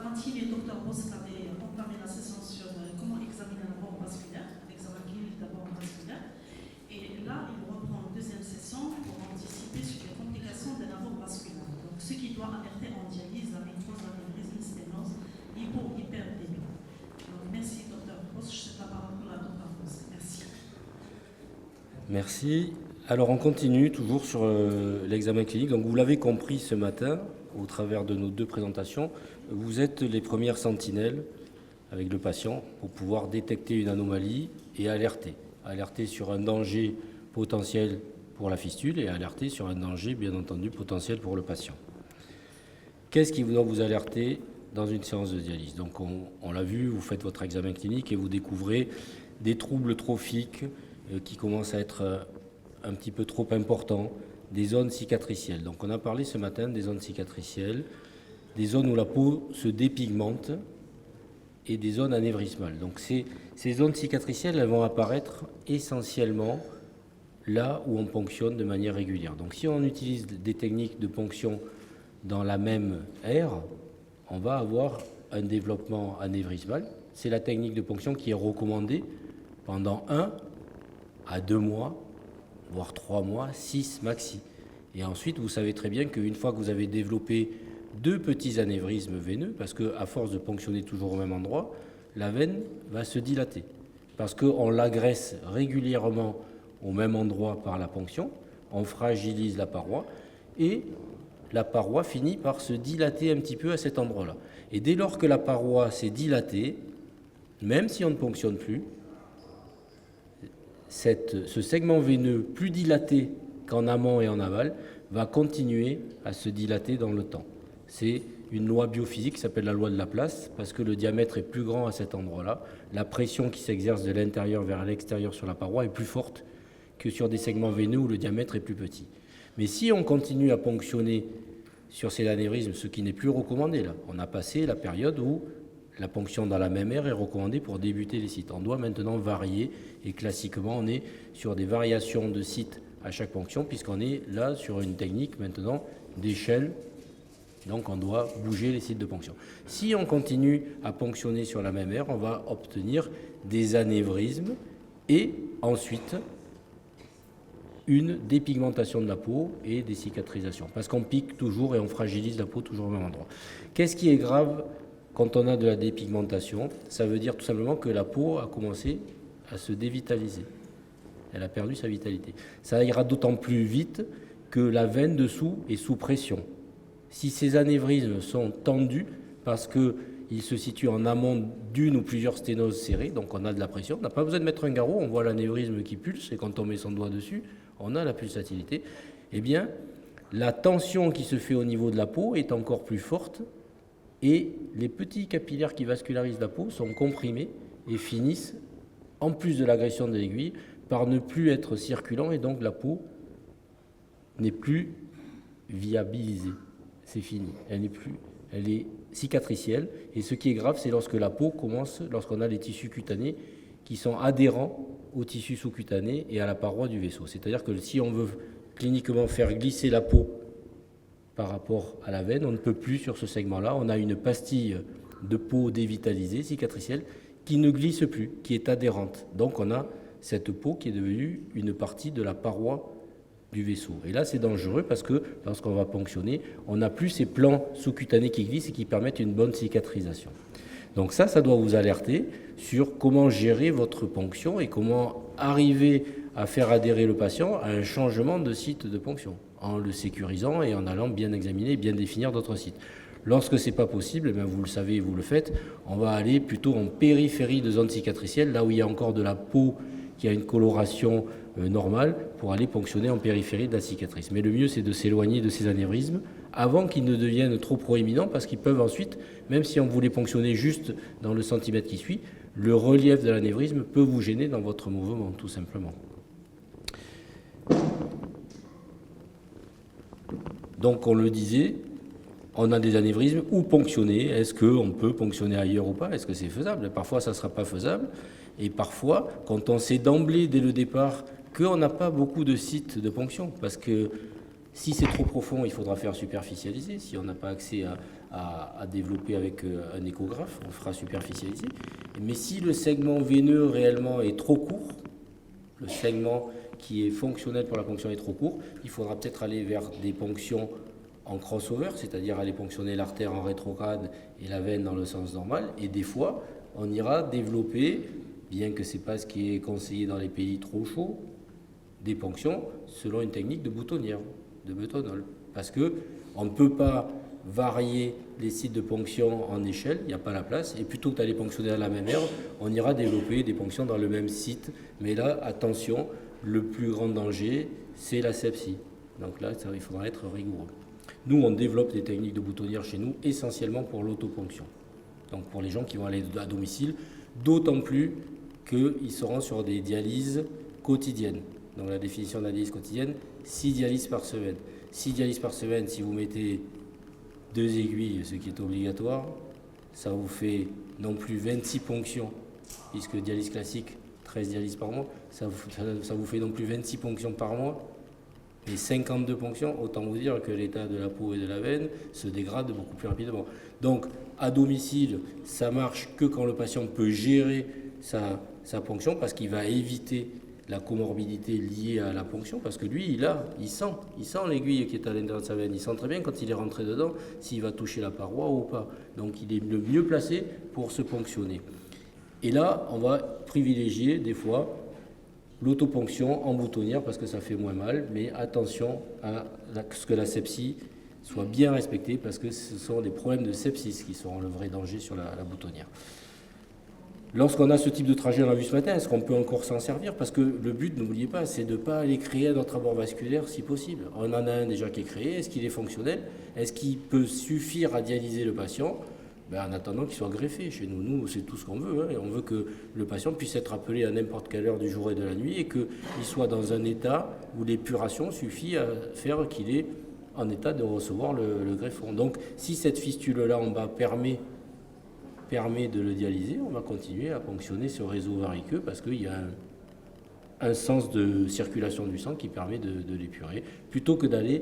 Mathilde et Dr Boss avaient entamé la session sur comment examiner la mort vasculaire, l'examen clinique de la mort vasculaire. Et là, il reprend une deuxième session pour anticiper sur les complications de la mort vasculaire. Donc, ce qui doit alerter en dialyse, la nécrose, l'anévrisme, sténose, hypo-hyperdémie. Donc, merci Dr Boss. Je cède la parole à Dr Boss. Merci. Merci. Alors, on continue toujours sur l'examen clinique. Donc, vous l'avez compris ce matin, au travers de nos deux présentations, vous êtes les premières sentinelles avec le patient pour pouvoir détecter une anomalie et alerter. Alerter sur un danger potentiel pour la fistule et alerter sur un danger, bien entendu, potentiel pour le patient. Qu'est-ce qui doit vous alerter dans une séance de dialyse? Donc, on l'a vu, vous faites votre examen clinique et vous découvrez des troubles trophiques qui commencent à être un petit peu trop importants, des zones cicatricielles. Donc, on a parlé ce matin des zones cicatricielles, des zones où la peau se dépigmente et des zones anévrismales. Donc, ces zones cicatricielles, elles vont apparaître essentiellement là où on ponctionne de manière régulière. Donc, si on utilise des techniques de ponction dans la même aire, on va avoir un développement anévrismal. C'est la technique de ponction qui est recommandée pendant 1 à 2 mois, voire 3 mois, 6 maxi. Et ensuite, vous savez très bien qu'une fois que vous avez développé 2 petits anévrismes veineux, parce qu'à force de ponctionner toujours au même endroit, la veine va se dilater. Parce qu'on l'agresse régulièrement au même endroit par la ponction, on fragilise la paroi, et la paroi finit par se dilater un petit peu à cet endroit-là. Et dès lors que la paroi s'est dilatée, même si on ne ponctionne plus, ce segment veineux plus dilaté qu'en amont et en aval va continuer à se dilater dans le temps. C'est une loi biophysique qui s'appelle la loi de Laplace, parce que le diamètre est plus grand à cet endroit-là. La pression qui s'exerce de l'intérieur vers l'extérieur sur la paroi est plus forte que sur des segments veineux où le diamètre est plus petit. Mais si on continue à ponctionner sur ces anévrismes, ce qui n'est plus recommandé là, on a passé la période où la ponction dans la même aire est recommandée pour débuter les sites. On doit maintenant varier, et classiquement, on est sur des variations de sites à chaque ponction, puisqu'on est là sur une technique maintenant d'échelle, donc on doit bouger les sites de ponction. Si on continue à ponctionner sur la même aire, on va obtenir des anévrismes et ensuite une dépigmentation de la peau et des cicatrisations, parce qu'on pique toujours et on fragilise la peau toujours au même endroit. Qu'est-ce qui est grave quand on a de la dépigmentation? Ça veut dire tout simplement que la peau a commencé à se dévitaliser. Elle a perdu sa vitalité. Ça ira d'autant plus vite que la veine dessous est sous pression. Si ces anévrismes sont tendus, parce qu'ils se situent en amont d'une ou plusieurs sténoses serrées, donc on a de la pression, on n'a pas besoin de mettre un garrot, on voit l'anévrisme qui pulse, et quand on met son doigt dessus, on a la pulsatilité. Eh bien, la tension qui se fait au niveau de la peau est encore plus forte, et les petits capillaires qui vascularisent la peau sont comprimés et finissent, en plus de l'agression de l'aiguille, par ne plus être circulants, et donc la peau n'est plus viabilisée. C'est fini. Elle est cicatricielle. Et ce qui est grave, c'est lorsque la peau commence, lorsqu'on a les tissus cutanés qui sont adhérents aux tissus sous-cutanés et à la paroi du vaisseau. C'est-à-dire que si on veut cliniquement faire glisser la peau par rapport à la veine, on ne peut plus sur ce segment-là. On a une pastille de peau dévitalisée, cicatricielle, qui ne glisse plus, qui est adhérente. Donc on a cette peau qui est devenue une partie de la paroi du vaisseau. Et là, c'est dangereux parce que lorsqu'on va ponctionner, on n'a plus ces plans sous-cutanés qui glissent et qui permettent une bonne cicatrisation. Donc ça doit vous alerter sur comment gérer votre ponction et comment arriver à faire adhérer le patient à un changement de site de ponction, en le sécurisant et en allant bien examiner et bien définir d'autres sites. Lorsque ce n'est pas possible, eh vous le savez et vous le faites, on va aller plutôt en périphérie de zone cicatricielle, là où il y a encore de la peau qui a une coloration normale, pour aller ponctionner en périphérie de la cicatrice. Mais le mieux, c'est de s'éloigner de ces anévrismes avant qu'ils ne deviennent trop proéminents, parce qu'ils peuvent ensuite, même si on voulait ponctionner juste dans le centimètre qui suit, le relief de l'anévrisme peut vous gêner dans votre mouvement, tout simplement. Donc, on le disait, on a des anévrismes ou ponctionner. Est-ce qu'on peut ponctionner ailleurs ou pas? Est-ce que c'est faisable? Parfois, ça ne sera pas faisable. Et parfois, quand on sait d'emblée, dès le départ, qu'on n'a pas beaucoup de sites de ponction, parce que si c'est trop profond, il faudra faire superficialiser. Si on n'a pas accès à développer avec un échographe, on fera superficialisé. Mais si le segment veineux réellement est trop court, le segment qui est fonctionnel pour la ponction est trop court, il faudra peut-être aller vers des ponctions en crossover, c'est-à-dire aller ponctionner l'artère en rétrograde et la veine dans le sens normal. Et des fois, on ira développer, bien que ce n'est pas ce qui est conseillé dans les pays trop chauds, des ponctions selon une technique de boutonnière, de buttonhole. Parce qu'on ne peut pas varier les sites de ponction en échelle, il n'y a pas la place, et plutôt que d'aller ponctionner à la même aire, on ira développer des ponctions dans le même site. Mais là, attention, le plus grand danger, c'est la sepsie. Donc là, il faudra être rigoureux. Nous, on développe des techniques de boutonnière chez nous, essentiellement pour l'autoponction. Donc pour les gens qui vont aller à domicile, d'autant plus qu'ils seront sur des dialyses quotidiennes. Donc la définition de la dialyse quotidienne, 6 dialyses par semaine. 6 dialyses par semaine, si vous mettez 2 aiguilles, ce qui est obligatoire, ça vous fait non plus 26 ponctions, puisque dialyse classique, 13 dialyses par mois, ça vous fait non plus 26 ponctions par mois, et 52 ponctions, autant vous dire que l'état de la peau et de la veine se dégrade beaucoup plus rapidement. Donc, à domicile, ça marche que quand le patient peut gérer sa ponction, parce qu'il va éviter la comorbidité liée à la ponction, parce que lui, il sent l'aiguille qui est à l'intérieur de sa veine. Il sent très bien quand il est rentré dedans, s'il va toucher la paroi ou pas. Donc, il est le mieux placé pour se ponctionner. Et là, on va privilégier des fois l'autoponction en boutonnière parce que ça fait moins mal, mais attention à ce que la sepsie soit bien respectée parce que ce sont des problèmes de sepsis qui seront le vrai danger sur la boutonnière. Lorsqu'on a ce type de trajet, on l'a vu ce matin, est-ce qu'on peut encore s'en servir? Parce que le but, n'oubliez pas, c'est de ne pas aller créer un autre abord vasculaire si possible. On en a un déjà qui est créé, est-ce qu'il est fonctionnel? Est-ce qu'il peut suffire à dialyser le patient? En attendant qu'il soit greffé. Chez nous, c'est tout ce qu'on veut. Hein. On veut que le patient puisse être appelé à n'importe quelle heure du jour et de la nuit et qu'il soit dans un état où l'épuration suffit à faire qu'il est en état de recevoir le greffon. Donc, si cette fistule-là en bas permet de le dialyser, on va continuer à ponctionner ce réseau variceux parce qu'il y a un sens de circulation du sang qui permet de l'épurer, plutôt que d'aller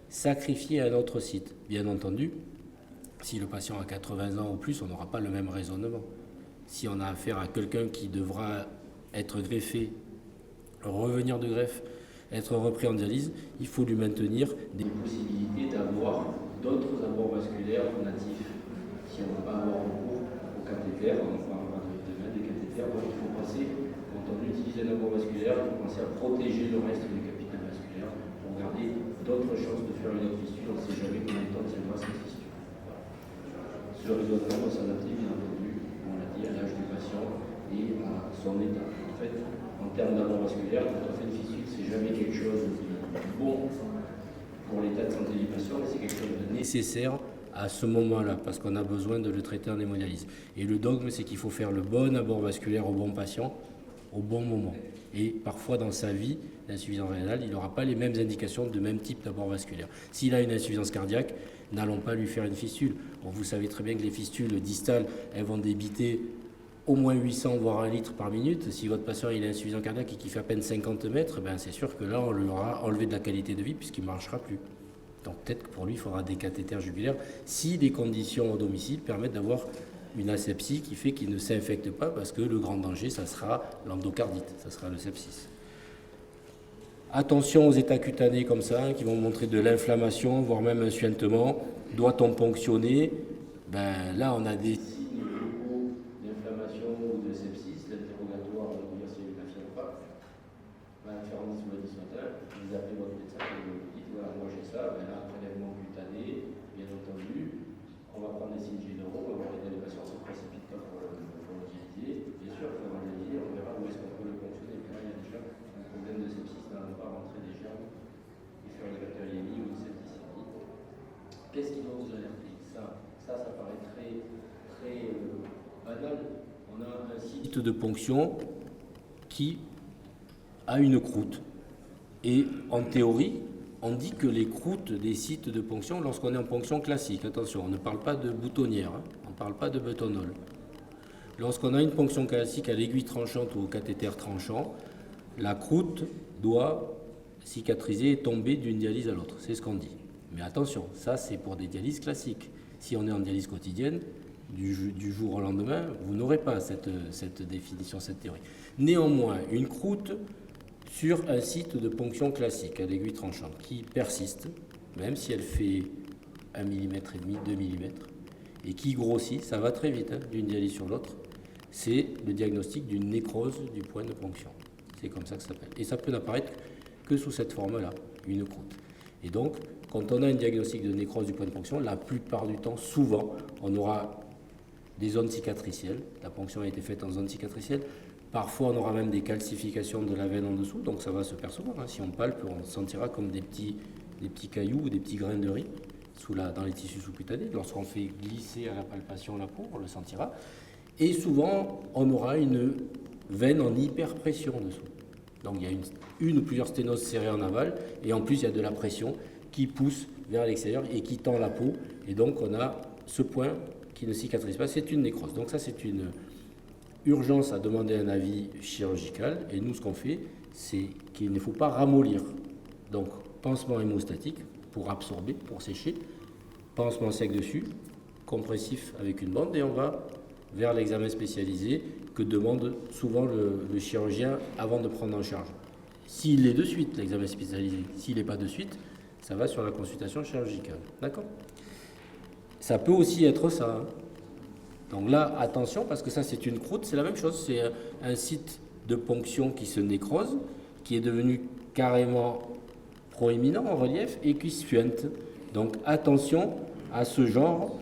sacrifier un autre site. Bien entendu, si le patient a 80 ans ou plus, on n'aura pas le même raisonnement. Si on a affaire à quelqu'un qui devra être greffé, revenir de greffe, être repris en dialyse, il faut lui maintenir des possibilités d'avoir d'autres abords vasculaires natifs. Si on ne va pas avoir recours au cathéter, on va avoir demain des cathéters, donc il faut penser, quand on utilise un abord vasculaire, il faut penser à protéger le reste du capital vasculaire pour garder d'autres chances de faire une autre fistule. On ne sait jamais combien de temps tiendra cette fistule. Ce raisonnement va s'adapter, bien entendu, on l'a dit, à l'âge du patient et à son état. En fait, en termes d'abord vasculaire, quand on fait une fistule, c'est jamais quelque chose de bon pour l'état de santé du patient, mais c'est quelque chose de nécessaire à ce moment-là, parce qu'on a besoin de le traiter en hémodialyse. Et le dogme, c'est qu'il faut faire le bon abord vasculaire au bon patient, au bon moment. Et parfois, dans sa vie, l'insuffisance rénale, il n'aura pas les mêmes indications de même type d'abord vasculaire. S'il a une insuffisance cardiaque, n'allons pas lui faire une fistule. Bon, vous savez très bien que les fistules distales, elles vont débiter au moins 800 voire 1 litre par minute. Si votre patient il est insuffisant cardiaque et qu'il fait à peine 50 mètres, c'est sûr que là, on lui aura enlevé de la qualité de vie puisqu'il ne marchera plus. Donc peut-être que pour lui, il faudra des cathéters jugulaires si les conditions au domicile permettent d'avoir une asepsie qui fait qu'il ne s'infecte pas parce que le grand danger, ça sera l'endocardite, ça sera le sepsis. Attention aux états cutanés comme ça, qui vont montrer de l'inflammation, voire même un suintement. Doit-on ponctionner? Là, on a des signes locaux d'inflammation ou de sepsis. L'interrogatoire va vous dire si elle n'affirme pas. Va faire un sur le dismatal. Vous appelez votre médecin et vous dites voilà, moi j'ai ça. Là, un prélèvement cutané, bien entendu. On va prendre des signes généraux, on va voir les patient se précipite pas pour l'utiliser. Bien sûr, il faut l'analyser, on verra où est-ce qu'on peut le fonctionner. Là, il y a déjà un problème de sepsis, là, on ne va pas rentrer des germes et faire une bactériémie ou une septicémie. Qu'est-ce qui doit vous alerter? Ça paraît très banal. On a un site de ponction qui a une croûte. Et en théorie, on dit que les croûtes des sites de ponction, lorsqu'on est en ponction classique, attention, on ne parle pas de boutonnière, on ne parle pas de buttonhole. Lorsqu'on a une ponction classique à l'aiguille tranchante ou au cathéter tranchant, la croûte doit cicatriser et tomber d'une dialyse à l'autre. C'est ce qu'on dit. Mais attention, ça c'est pour des dialyses classiques. Si on est en dialyse quotidienne, du jour au lendemain, vous n'aurez pas cette définition, cette théorie. Néanmoins, une croûte sur un site de ponction classique à l'aiguille tranchante qui persiste, même si elle fait 1,5 mm, 2 mm, et qui grossit, ça va très vite d'une dialyse sur l'autre, c'est le diagnostic d'une nécrose du point de ponction. C'est comme ça que ça s'appelle. Et ça peut n'apparaître que sous cette forme-là, une croûte. Et donc, quand on a un diagnostic de nécrose du point de ponction, la plupart du temps, souvent, on aura des zones cicatricielles. La ponction a été faite en zone cicatricielle. Parfois, on aura même des calcifications de la veine en dessous, donc ça va se percevoir. Si on palpe, on sentira comme des petits cailloux ou des petits grains de riz dans les tissus sous-cutanés. Lorsqu'on fait glisser à la palpation la peau, on le sentira. Et souvent, on aura une veine en hyperpression dessous. Donc il y a une ou plusieurs sténoses serrées en aval, et en plus il y a de la pression qui pousse vers l'extérieur et qui tend la peau. Et donc on a ce point qui ne cicatrise pas, c'est une nécrose. Donc ça c'est une urgence à demander un avis chirurgical. Et nous ce qu'on fait, c'est qu'il ne faut pas ramollir. Donc pansement hémostatique pour absorber, pour sécher, pansement sec dessus, compressif avec une bande, et on va vers l'examen spécialisé que demande souvent le chirurgien avant de prendre en charge. S'il est de suite, l'examen spécialisé, s'il n'est pas de suite, ça va sur la consultation chirurgicale. D'accord ? Ça peut aussi être ça. Donc là, attention, parce que ça c'est une croûte, c'est la même chose, c'est un site de ponction qui se nécrose, qui est devenu carrément proéminent en relief et qui suinte. Donc attention à ce genre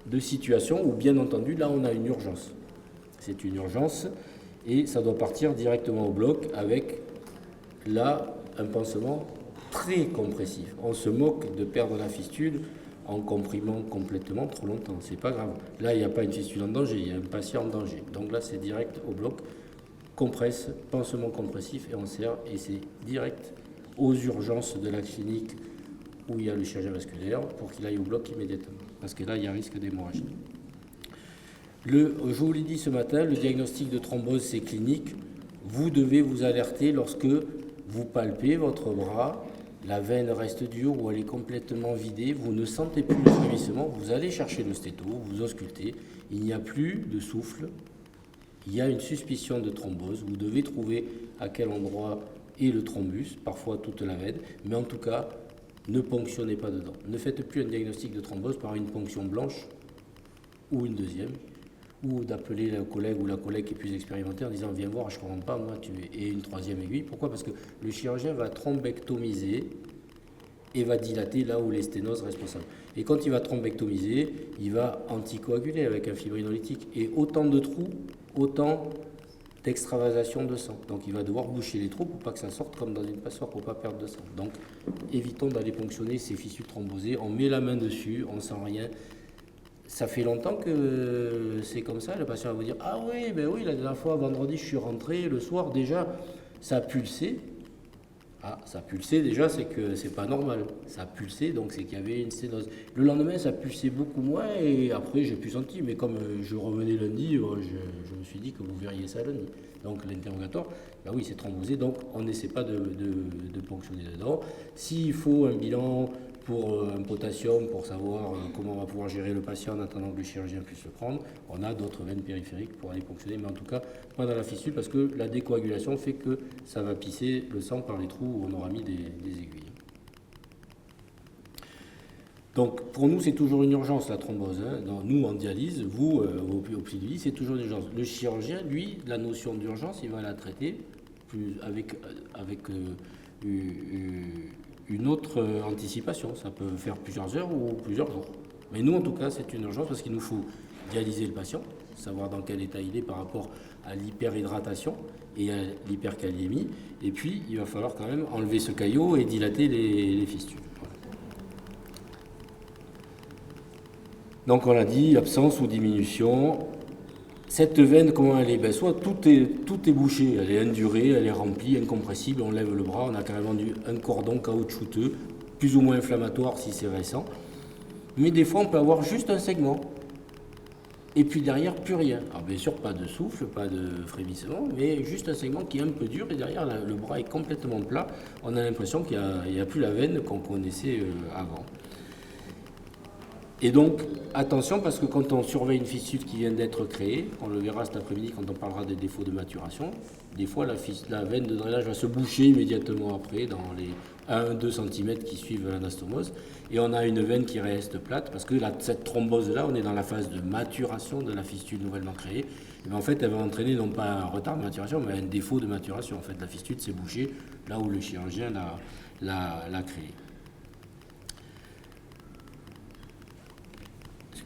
de situation où, bien entendu, là, on a une urgence. C'est une urgence et ça doit partir directement au bloc avec, là, un pansement très compressif. On se moque de perdre la fistule en comprimant complètement trop longtemps. C'est pas grave. Là, il n'y a pas une fistule en danger, il y a un patient en danger. Donc là, c'est direct au bloc, compresse, pansement compressif et on serre, et c'est direct aux urgences de la clinique où il y a le chirurgien vasculaire pour qu'il aille au bloc immédiatement. Parce que là, il y a risque d'hémorragie. Je vous l'ai dit ce matin, le diagnostic de thrombose, c'est clinique. Vous devez vous alerter lorsque vous palpez votre bras, la veine reste dure ou elle est complètement vidée, vous ne sentez plus le frémissement, vous allez chercher le stéto, vous auscultez, il n'y a plus de souffle, il y a une suspicion de thrombose, vous devez trouver à quel endroit est le thrombus, parfois toute la veine, mais en tout cas, ne ponctionnez pas dedans. Ne faites plus un diagnostic de thrombose par une ponction blanche ou une deuxième, ou d'appeler le collègue ou la collègue qui est plus expérimentée en disant « Viens voir, je ne comprends pas, moi, et une troisième aiguille ». Pourquoi ? Parce que le chirurgien va thrombectomiser et va dilater là où les sténoses responsables. Et quand il va thrombectomiser, il va anticoaguler avec un fibrinolytique. Et autant de trous, autant d'extravasation de sang. Donc il va devoir boucher les trous pour pas que ça sorte comme dans une passoire, pour pas perdre de sang. Donc évitons d'aller ponctionner ces fistules thrombosées. On met la main dessus, on sent rien. Ça fait longtemps que c'est comme ça. Le patient va vous dire « Ah oui, ben oui, la dernière fois, vendredi, je suis rentré, le soir, déjà, ça a pulsé. » Ah, ça a pulsé, déjà, c'est que c'est pas normal. Ça a pulsé, donc c'est qu'il y avait une sténose. Le lendemain, ça pulsait beaucoup moins, et après, j'ai plus senti. Mais comme je revenais lundi, je me suis dit que vous verriez ça lundi. Donc l'interrogatoire, ben oui, c'est thrombosé, donc on n'essaie pas de ponctionner dedans. S'il faut un bilan pour un potassium, pour savoir comment on va pouvoir gérer le patient en attendant que le chirurgien puisse le prendre, on a d'autres veines périphériques pour aller ponctionner, mais en tout cas pas dans la fistule, parce que la décoagulation fait que ça va pisser le sang par les trous où on aura mis des aiguilles. Donc pour nous c'est toujours une urgence la thrombose. Nous en dialyse, vous au Pili, c'est toujours une urgence. Le chirurgien, lui, la notion d'urgence, il va la traiter avec une autre anticipation. Ça peut faire plusieurs heures ou plusieurs jours. Mais nous, en tout cas, c'est une urgence parce qu'il nous faut dialyser le patient, savoir dans quel état il est par rapport à l'hyperhydratation et à l'hyperkaliémie. Et puis, il va falloir quand même enlever ce caillot et dilater les fistules. Donc, on l'a dit, absence ou diminution. Cette veine, comment elle est ? Ben, soit tout est bouché, elle est indurée, elle est remplie, incompressible, on lève le bras, on a carrément un cordon caoutchouteux, plus ou moins inflammatoire si c'est récent. Mais des fois, on peut avoir juste un segment. Et puis derrière, plus rien. Alors bien sûr, pas de souffle, pas de frémissement, mais juste un segment qui est un peu dur, et derrière, le bras est complètement plat. On a l'impression qu'il n'y a plus la veine qu'on connaissait avant. Et donc, attention, parce que quand on surveille une fistule qui vient d'être créée, on le verra cet après-midi quand on parlera des défauts de maturation, des fois la veine de drainage va se boucher immédiatement après, dans les 1-2 cm qui suivent l'anastomose, et on a une veine qui reste plate, parce que cette thrombose-là, on est dans la phase de maturation de la fistule nouvellement créée, et bien en fait, elle va entraîner non pas un retard de maturation, mais un défaut de maturation. En fait, la fistule s'est bouchée là où le chirurgien l'a créée.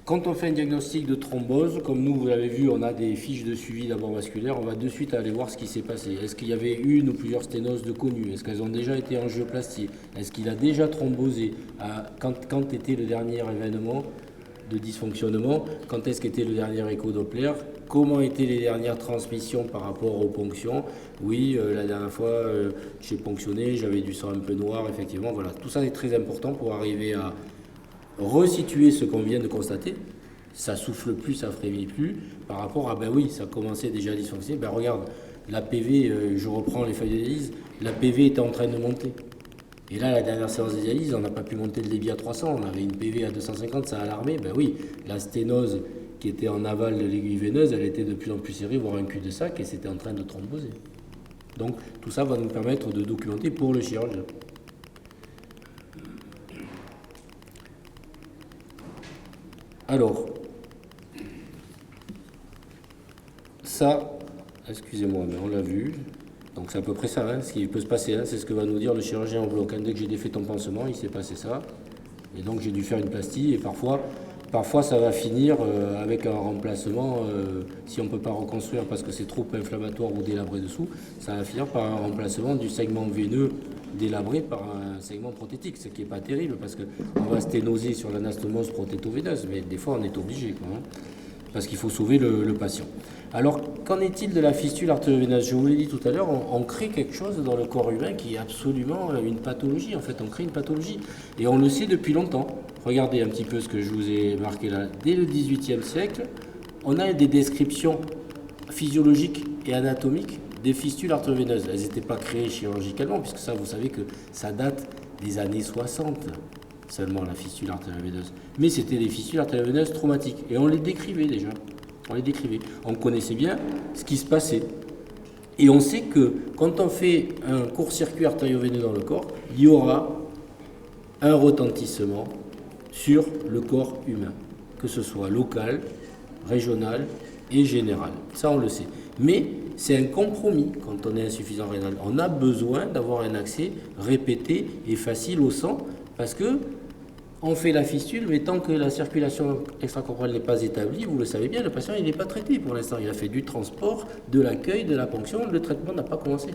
Quand on fait un diagnostic de thrombose, comme nous, vous l'avez vu, on a des fiches de suivi d'abord vasculaire, on va de suite aller voir ce qui s'est passé. Est-ce qu'il y avait une ou plusieurs sténoses de connues? Est-ce qu'elles ont déjà été angioplasties? Est-ce qu'il a déjà thrombosé? Quand était le dernier événement de dysfonctionnement? Quand est-ce qu'était le dernier écho Doppler? Comment étaient les dernières transmissions par rapport aux ponctions? Oui, la dernière fois, j'ai ponctionné, j'avais du sang un peu noir, effectivement. Voilà, tout ça est très important pour arriver à resituer ce qu'on vient de constater. Ça souffle plus, ça frémit plus, par rapport à, ben oui, ça commençait déjà à dysfonctionner. Ben regarde, la PV, je reprends les feuilles de dialyse, la PV était en train de monter. Et là, la dernière séance de dialyse, on n'a pas pu monter le débit à 300, on avait une PV à 250, ça a alarmé. Ben oui, la sténose qui était en aval de l'aiguille veineuse, elle était de plus en plus serrée, voire un cul-de-sac, et c'était en train de thromboser. Donc tout ça va nous permettre de documenter pour le chirurgien. Alors, ça, excusez-moi, mais on l'a vu. Donc c'est à peu près ça, hein, ce qui peut se passer. Hein, c'est ce que va nous dire le chirurgien en bloc. Hein. Dès que j'ai défait ton pansement, il s'est passé ça. Et donc j'ai dû faire une plastie. Et parfois ça va finir avec un remplacement. Si on ne peut pas reconstruire parce que c'est trop inflammatoire ou délabré dessous, ça va finir par un remplacement du segment veineux délabré par un segment prothétique, ce qui n'est pas terrible parce qu'on va sténoser sur l'anastomose prothéto-veineuse, mais des fois on est obligé, quoi, hein, parce qu'il faut sauver le patient. Alors, qu'en est-il de la fistule artério-veineuse? Je vous l'ai dit tout à l'heure, on crée quelque chose dans le corps humain qui est absolument une pathologie. En fait, on crée une pathologie. Et on le sait depuis longtemps. Regardez un petit peu ce que je vous ai marqué là. Dès le XVIIIe siècle, on a des descriptions physiologiques et anatomiques des fistules artério-veineuses. Elles n'étaient pas créées chirurgicalement, puisque ça, vous savez que ça date des années 60, seulement la fistule artério-veineuse. Mais c'était des fistules artério-veineuses traumatiques. Et on les décrivait déjà. On connaissait bien ce qui se passait. Et on sait que quand on fait un court-circuit artério-veineux dans le corps, il y aura un retentissement sur le corps humain, que ce soit local, régional et général. Ça, on le sait. Mais c'est un compromis quand on est insuffisant rénal. On a besoin d'avoir un accès répété et facile au sang parce que on fait la fistule, mais tant que la circulation extracorporelle n'est pas établie, vous le savez bien, le patient il n'est pas traité pour l'instant. Il a fait du transport, de l'accueil, de la ponction, le traitement n'a pas commencé.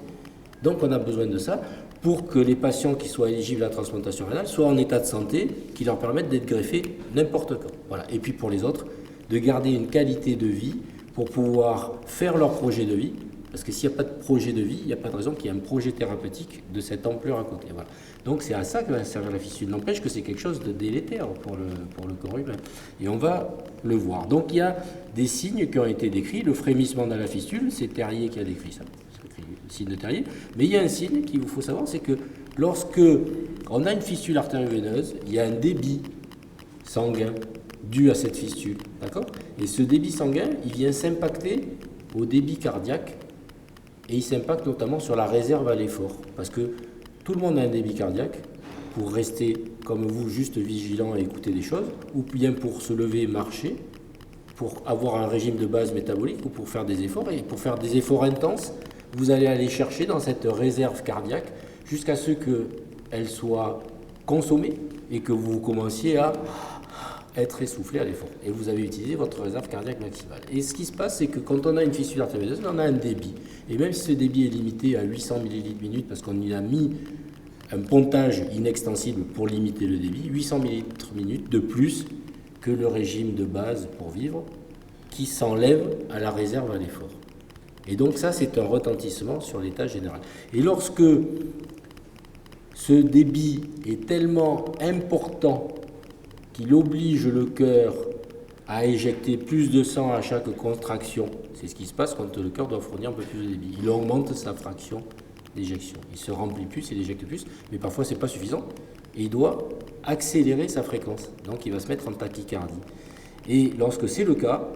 Donc on a besoin de ça pour que les patients qui soient éligibles à la transplantation rénale soient en état de santé qui leur permettent d'être greffés n'importe quand. Voilà. Et puis pour les autres, de garder une qualité de vie pour pouvoir faire leur projet de vie. Parce que s'il n'y a pas de projet de vie, il n'y a pas de raison qu'il y ait un projet thérapeutique de cette ampleur à côté. Voilà. Donc c'est à ça que va servir la fistule. N'empêche que c'est quelque chose de délétère pour le corps humain. Et on va le voir. Donc il y a des signes qui ont été décrits. Le frémissement dans la fistule, c'est Terrier qui a décrit ça. C'est le signe de Terrier. Mais il y a un signe qu'il vous faut savoir, c'est que lorsque on a une fistule artério-veineuse, il y a un débit sanguin dû à cette fistule. D'accord ? Et ce débit sanguin, il vient s'impacter au débit cardiaque. Et il s'impacte notamment sur la réserve à l'effort. Parce que tout le monde a un débit cardiaque pour rester, comme vous, juste vigilant et écouter des choses, ou bien pour se lever et marcher, pour avoir un régime de base métabolique, ou pour faire des efforts. Et pour faire des efforts intenses, vous allez aller chercher dans cette réserve cardiaque jusqu'à ce qu'elle soit consommée et que vous commenciez à être essoufflé à l'effort. Et vous avez utilisé votre réserve cardiaque maximale. Et ce qui se passe, c'est que quand on a une fistule artério-veineuse, on a un débit. Et même si ce débit est limité à 800 ml minute, parce qu'on y a mis un pontage inextensible pour limiter le débit, 800 ml minute de plus que le régime de base pour vivre, qui s'enlève à la réserve à l'effort. Et donc ça, c'est un retentissement sur l'état général. Et lorsque ce débit est tellement important qu'il oblige le cœur à éjecter plus de sang à chaque contraction. C'est ce qui se passe quand le cœur doit fournir un peu plus de débit. Il augmente sa fraction d'éjection. Il se remplit plus, il éjecte plus, mais parfois c'est pas suffisant. et il doit accélérer sa fréquence. Donc il va se mettre en tachycardie. Et lorsque c'est le cas,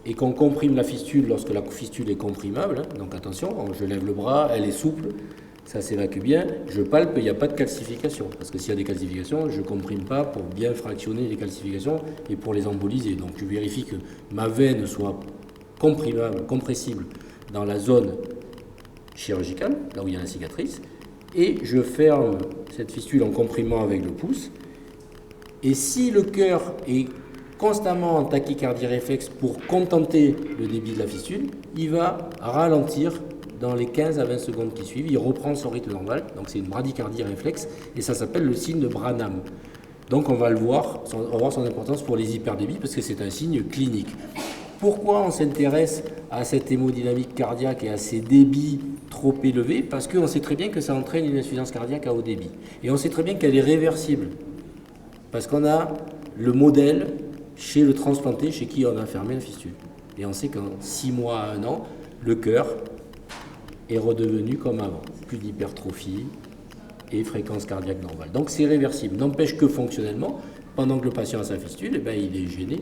et qu'on comprime la fistule lorsque la fistule est comprimable, hein, donc attention, je lève le bras, elle est souple, ça s'évacue bien, je palpe, il n'y a pas de calcification. Parce que s'il y a des calcifications, je ne comprime pas pour bien fractionner les calcifications et pour les emboliser. Donc je vérifie que ma veine soit comprimable, compressible dans la zone chirurgicale, là où il y a la cicatrice, et je ferme cette fistule en comprimant avec le pouce. Et si le cœur est constamment en tachycardie réflexe pour contenter le débit de la fistule, il va ralentir dans les 15 à 20 secondes qui suivent, il reprend son rythme normal, donc c'est une bradycardie réflexe, et ça s'appelle le signe de Branham. Donc on va le voir, on va voir son importance pour les hyperdébits, parce que c'est un signe clinique. Pourquoi on s'intéresse à cette hémodynamique cardiaque et à ces débits trop élevés? Parce qu'on sait très bien que ça entraîne une insuffisance cardiaque à haut débit. Et on sait très bien qu'elle est réversible, parce qu'on a le modèle chez le transplanté, chez qui on a fermé la fistule. Et on sait qu'en 6 mois à 1 an, le cœur est redevenu comme avant. Plus d'hypertrophie et fréquence cardiaque normale. Donc c'est réversible. N'empêche que fonctionnellement, pendant que le patient a sa fistule, il est gêné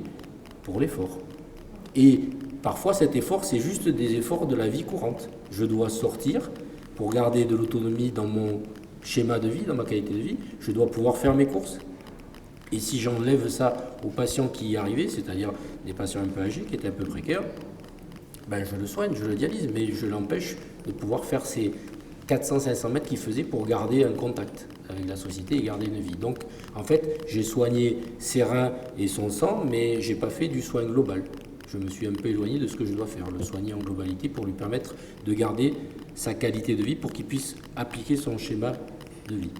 pour l'effort. Et parfois cet effort, c'est juste des efforts de la vie courante. Je dois sortir pour garder de l'autonomie dans mon schéma de vie, dans ma qualité de vie. Je dois pouvoir faire mes courses. Et si j'enlève ça aux patients qui y arrivaient, c'est-à-dire des patients un peu âgés, qui étaient un peu précaires, je le soigne, je le dialyse, mais je l'empêche de pouvoir faire ces 400-500 mètres qu'il faisait pour garder un contact avec la société et garder une vie. Donc, en fait, j'ai soigné ses reins et son sang, mais je n'ai pas fait du soin global. Je me suis un peu éloigné de ce que je dois faire, le soigner en globalité pour lui permettre de garder sa qualité de vie pour qu'il puisse appliquer son schéma de vie.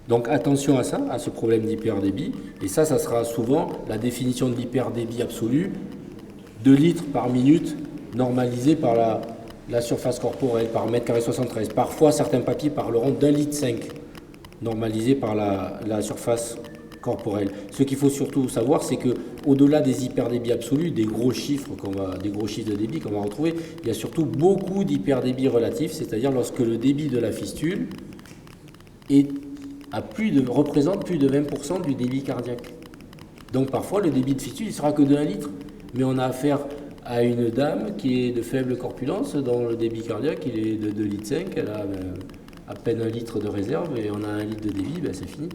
Donc attention à ça, à ce problème d'hyperdébit, et ça sera souvent la définition de l'hyperdébit absolu, 2 litres par minute, normalisé par la surface corporelle, par mètre carré 73. Parfois, certains papiers parleront d'1,5 litre, normalisé par la surface corporelle. Ce qu'il faut surtout savoir, c'est que au-delà des hyperdébits absolus, des gros chiffres de débit qu'on va retrouver, il y a surtout beaucoup d'hyperdébits relatifs, c'est-à-dire lorsque le débit de la fistule représente plus de 20% du débit cardiaque. Donc parfois le débit de fistule il sera que de 1 litre, mais on a affaire à une dame qui est de faible corpulence, dont le débit cardiaque il est de 2,5 litres, elle a à peine 1 litre de réserve et on a 1 litre de débit, c'est fini.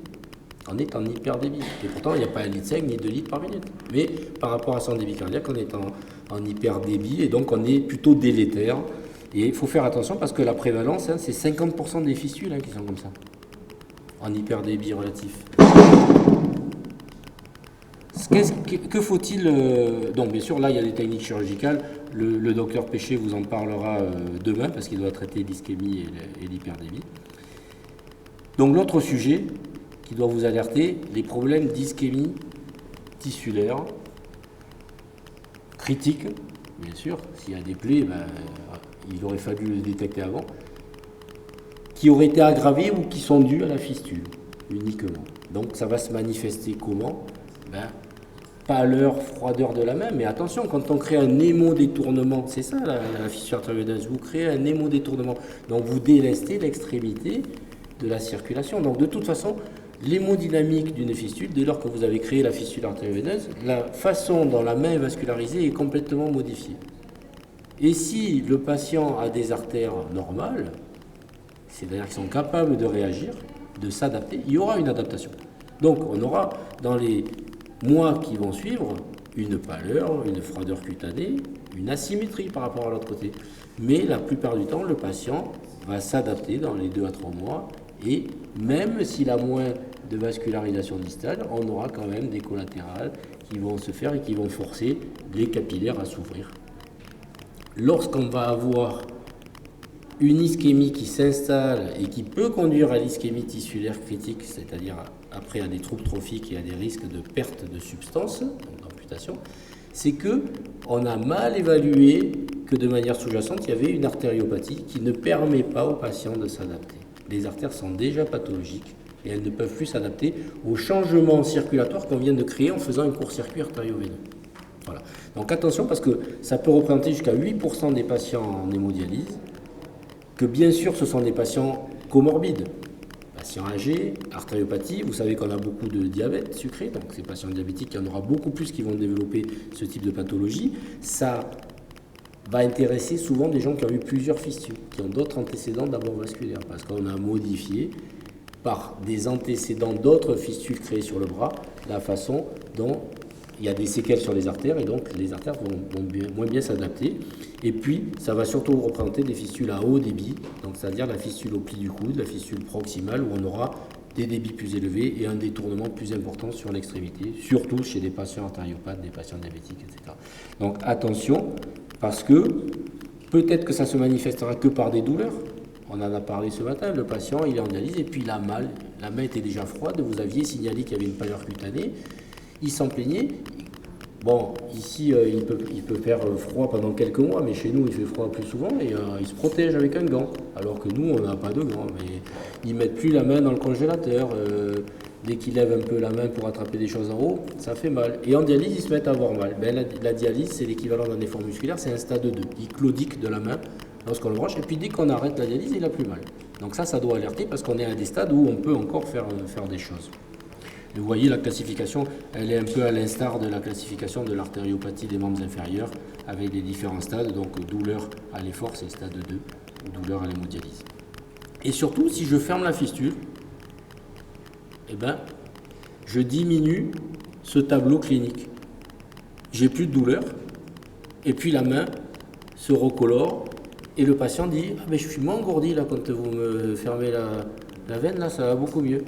On est en hyperdébit. Et pourtant il n'y a pas 1,5 litre ni 2 litres par minute. Mais par rapport à son débit cardiaque, on est en hyperdébit et donc on est plutôt délétère. Et il faut faire attention parce que la prévalence, c'est 50% des fistules qui sont comme ça, en hyperdébit relatif. Que faut-il Donc bien sûr, là il y a des techniques chirurgicales. Le docteur Péché vous en parlera demain parce qu'il doit traiter l'ischémie et l'hyperdébit. Donc l'autre sujet qui doit vous alerter, les problèmes d'ischémie tissulaire critiques, bien sûr. S'il y a des plaies, il aurait fallu le détecter avant, qui auraient été aggravés ou qui sont dus à la fistule uniquement. Donc ça va se manifester comment? Pâleur, froideur de la main, mais attention, quand on crée un hémodétournement, c'est ça la fissure artério-veineuse, vous créez un hémodétournement, donc vous délestez l'extrémité de la circulation. Donc de toute façon, l'hémodynamique d'une fistule, dès lors que vous avez créé la fistule artério-veineuse, la façon dont la main est vascularisée est complètement modifiée. Et si le patient a des artères normales, c'est-à-dire qu'ils sont capables de réagir, de s'adapter, il y aura une adaptation. Donc on aura dans les mois qui vont suivre une pâleur, une froideur cutanée, une asymétrie par rapport à l'autre côté. Mais la plupart du temps, le patient va s'adapter dans les 2 à 3 mois et même s'il a moins de vascularisation distale, on aura quand même des collatérales qui vont se faire et qui vont forcer les capillaires à s'ouvrir. Lorsqu'on va avoir une ischémie qui s'installe et qui peut conduire à l'ischémie tissulaire critique, c'est-à-dire après à des troubles trophiques et à des risques de perte de substance, donc d'amputation, c'est qu'on a mal évalué que de manière sous-jacente, il y avait une artériopathie qui ne permet pas aux patients de s'adapter. Les artères sont déjà pathologiques et elles ne peuvent plus s'adapter au changement circulatoire qu'on vient de créer en faisant un court-circuit artério-veineux. Voilà. Donc attention parce que ça peut représenter jusqu'à 8% des patients en hémodialyse, que bien sûr ce sont des patients comorbides, patients âgés, artériopathie, vous savez qu'on a beaucoup de diabète sucré, donc ces patients diabétiques, il y en aura beaucoup plus qui vont développer ce type de pathologie. Ça va intéresser souvent des gens qui ont eu plusieurs fistules, qui ont d'autres antécédents d'abord vasculaires, parce qu'on a modifié par des antécédents d'autres fistules créées sur le bras la façon dont il y a des séquelles sur les artères, et donc les artères vont moins bien s'adapter. Et puis, ça va surtout représenter des fistules à haut débit, donc c'est-à-dire la fistule au pli du coude, la fistule proximale, où on aura des débits plus élevés et un détournement plus important sur l'extrémité, surtout chez des patients artériopathes, des patients diabétiques, etc. Donc attention, parce que peut-être que ça ne se manifestera que par des douleurs. On en a parlé ce matin, le patient il est en dialyse et puis il a mal, la main était déjà froide, vous aviez signalé qu'il y avait une pâleur cutanée, il s'en plaignait. Bon, ici il peut faire froid pendant quelques mois, mais chez nous il fait froid plus souvent et il se protège avec un gant, alors que nous on n'a pas de gant, mais ils ne mettent plus la main dans le congélateur. Dès qu'ils lèvent un peu la main pour attraper des choses en haut, ça fait mal. Et en dialyse, ils se mettent à avoir mal. Ben, la dialyse, c'est l'équivalent d'un effort musculaire, c'est un stade 2. Il claudique de la main lorsqu'on le branche, et puis dès qu'on arrête la dialyse, il n'a plus mal. Donc ça doit alerter parce qu'on est à des stades où on peut encore faire des choses. Et vous voyez, la classification, elle est un peu à l'instar de la classification de l'artériopathie des membres inférieurs, avec les différents stades. Donc douleur à l'effort, c'est le stade 2, douleur à l'hémodialyse. Et surtout, si je ferme la fistule, eh ben, je diminue ce tableau clinique. J'ai plus de douleur, et puis la main se recolore, et le patient dit « Ah ben je suis moins engourdi là quand vous me fermez la veine, là ça va beaucoup mieux. »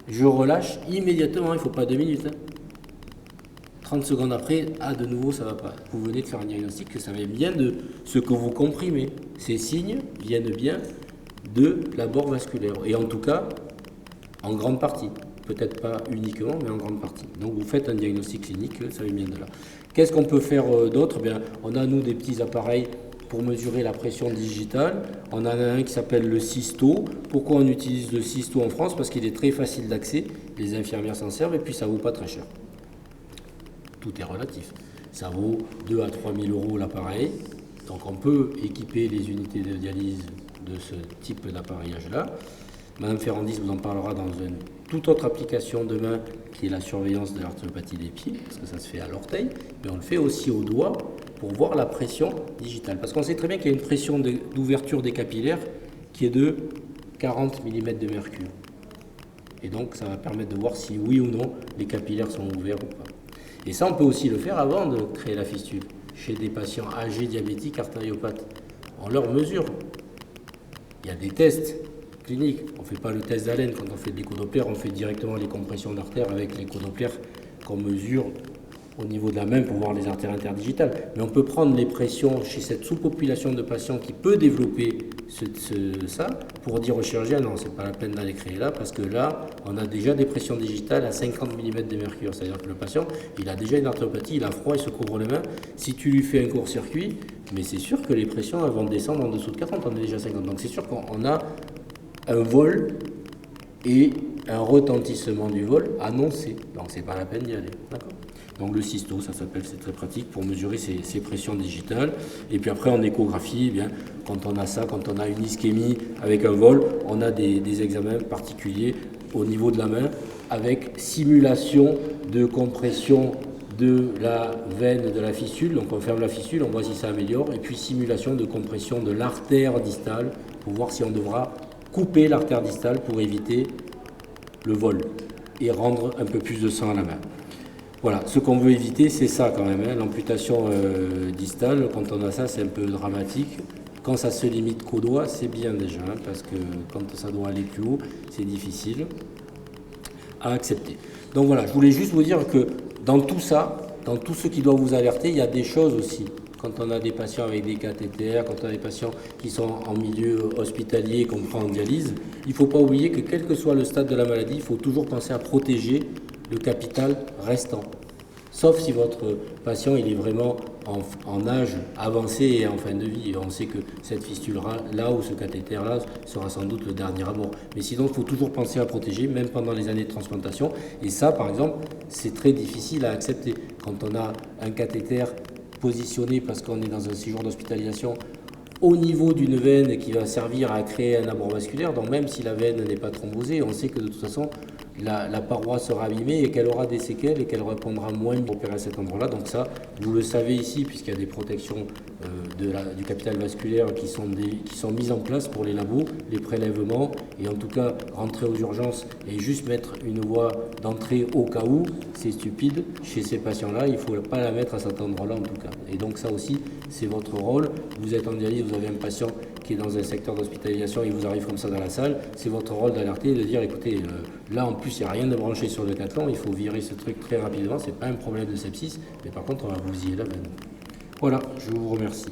Je relâche immédiatement, il ne faut pas 2 minutes. 30 secondes après, de nouveau ça ne va pas. Vous venez de faire un diagnostic que ça vient bien de ce que vous comprimez. Ces signes viennent bien de l'abord vasculaire, et en tout cas, en grande partie. Peut-être pas uniquement, mais en grande partie. Donc vous faites un diagnostic clinique, ça vient bien de là. Qu'est-ce qu'on peut faire d'autre? Bien, on a nous des petits appareils pour mesurer la pression digitale. On en a un qui s'appelle le cysto. Pourquoi on utilise le cysto en France? Parce qu'il est très facile d'accès, les infirmières s'en servent et puis ça ne vaut pas très cher. Tout est relatif. Ça vaut 2 à 3 000 euros l'appareil. Donc on peut équiper les unités de dialyse de ce type d'appareillage-là. Madame Ferrandis vous en parlera dans une toute autre application demain, qui est la surveillance de l'artériopathie des pieds, parce que ça se fait à l'orteil, mais on le fait aussi au doigt pour voir la pression digitale. Parce qu'on sait très bien qu'il y a une pression d'ouverture des capillaires qui est de 40 mm de mercure. Et donc ça va permettre de voir si oui ou non les capillaires sont ouverts ou pas. Et ça, on peut aussi le faire avant de créer la fistule, chez des patients âgés, diabétiques, artériopathes. On leur mesure. Il y a des tests clinique. On ne fait pas le test d'haleine quand on fait de l'échodoppler, on fait directement les compressions d'artères avec l'échodoppler qu'on mesure au niveau de la main pour voir les artères interdigitales. Mais on peut prendre les pressions chez cette sous-population de patients qui peut développer ça pour dire au chirurgien non, c'est pas la peine d'aller créer là parce que là, on a déjà des pressions digitales à 50 mm de mercure. C'est-à-dire que le patient, il a déjà une artériopathie, il a froid, il se couvre les mains. Si tu lui fais un court-circuit, mais c'est sûr que les pressions elles vont descendre en dessous de 40, on est déjà 50. Donc c'est sûr qu'on a un vol et un retentissement du vol annoncé. Donc c'est pas la peine d'y aller. D'accord ? Donc le cysto, ça s'appelle, c'est très pratique pour mesurer ces pressions digitales. Et puis après en échographie, eh bien, quand on a ça, quand on a une ischémie avec un vol, on a des examens particuliers au niveau de la main avec simulation de compression de la veine de la fistule. Donc on ferme la fistule, on voit si ça améliore. Et puis simulation de compression de l'artère distale pour voir si on devra couper l'artère distale pour éviter le vol et rendre un peu plus de sang à la main. Voilà, ce qu'on veut éviter, c'est ça quand même, hein, l'amputation distale. Quand on a ça, c'est un peu dramatique. Quand ça se limite qu'au doigt, c'est bien déjà, hein, parce que quand ça doit aller plus haut, c'est difficile à accepter. Donc voilà, je voulais juste vous dire que dans tout ça, dans tout ce qui doit vous alerter, il y a des choses aussi. Quand on a des patients avec des cathéters, quand on a des patients qui sont en milieu hospitalier, qu'on prend en dialyse, il ne faut pas oublier que quel que soit le stade de la maladie, il faut toujours penser à protéger le capital restant. Sauf si votre patient il est vraiment en âge avancé et en fin de vie. Et on sait que cette fistule-là ou ce cathéter-là sera sans doute le dernier abord. Mais sinon, il faut toujours penser à protéger, même pendant les années de transplantation. Et ça, par exemple, c'est très difficile à accepter. Quand on a un cathéter positionné parce qu'on est dans un séjour d'hospitalisation au niveau d'une veine qui va servir à créer un abord vasculaire. Donc même si la veine n'est pas thrombosée, on sait que de toute façon, la paroi sera abîmée et qu'elle aura des séquelles et qu'elle répondra moins bien pour opérer à cet endroit-là. Donc ça, vous le savez ici, puisqu'il y a des protections du capital vasculaire qui sont mises en place pour les labos, les prélèvements, et en tout cas rentrer aux urgences et juste mettre une voie d'entrée au cas où, c'est stupide. Chez ces patients-là, il ne faut pas la mettre à cet endroit-là en tout cas. Et donc ça aussi, c'est votre rôle. Vous êtes en dialyse, vous avez un patient qui est dans un secteur d'hospitalisation, il vous arrive comme ça dans la salle, c'est votre rôle d'alerter et de dire, écoutez, là en plus il n'y a rien de branché sur le cathlon, il faut virer ce truc très rapidement, c'est pas un problème de sepsis, mais par contre on va bousiller la veine. Voilà, je vous remercie.